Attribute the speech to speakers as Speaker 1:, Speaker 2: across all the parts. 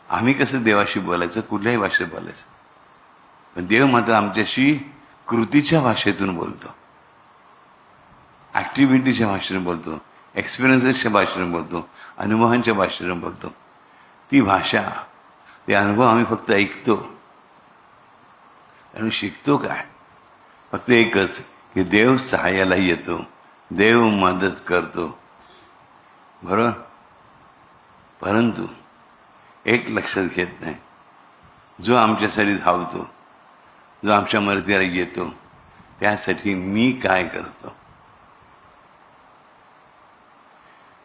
Speaker 1: आम्ही कसं देवाशी बोलायचं, कुठल्याही भाषेत बोलायचं, पण देव मात्र आमच्याशी कृतीच्या भाषेतून बोलतो, ॲक्टिव्हिटीच्या भाषेतून बोलतो, एक्सपिरियन्सेसच्या भाषेतून बोलतो, अनुभवांच्या भाषेतून बोलतो. ती भाषा, ते अनुभव आम्ही फक्त ऐकतो आणि शिकतो काय? फक्त एकच की देव सहाय्याला येतो, देव मदत करतो, बरोबर. परंतु एक लक्षात घेत नाही, जो आमच्यासाठी धावतो, जो आमच्या मदतीला येतो, त्यासाठी मी काय करतो?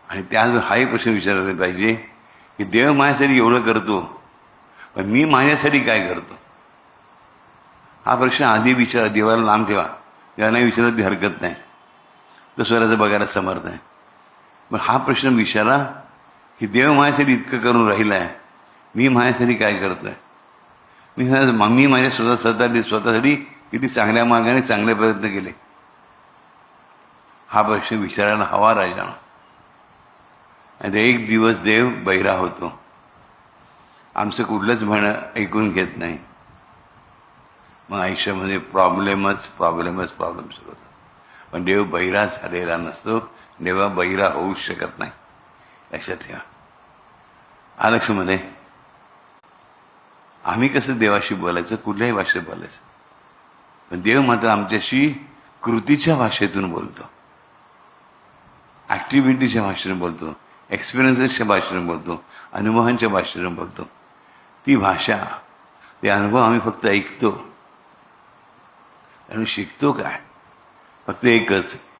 Speaker 1: आणि त्यावर हाही प्रश्न विचारला पाहिजे की देव माझ्यासाठी एवढं करतो, पण मी माझ्यासाठी काय करतो? हा प्रश्न आधी विचारा, देवाला लांब ठेवा. देवाला नाही विचारत ती हरकत नाही, तो स्वराचं बघायला समर्थ आहे. पण हा प्रश्न विचारा की देव माझ्यासाठी इतकं करून राहिला आहे, मी माझ्यासाठी काय करतो आहे? मी माझ्या स्वतःसाठी किती चांगल्या मार्गाने चांगले प्रयत्न केले? हा प्रश्न विचारायला हवा राजानं. आणि एक दिवस देव बहिरा होतो, आमचं कुठलंच म्हणणं ऐकून घेत नाही. मग आयुष्यामध्ये प्रॉब्लेम सुरू होतात. पण देव बहिरा झालेला नसतो, देवा बहिरा होऊ शकत नाही, लक्षात ठेवा. लक्षामध्ये आम्ही कसं देवाशी बोलायचं, कुठल्याही भाषेत बोलायचं, पण देव मात्र आमच्याशी कृतीच्या भाषेतून बोलतो, ॲक्टिव्हिटीच्या भाषेतून बोलतो, एक्सपिरियन्सेसच्या भाषेतून बोलतो, अनुभवांच्या भाषेतून बोलतो. ती भाषा, ते अनुभव आम्ही फक्त ऐकतो आणि शिकतो काय? फक्त एकच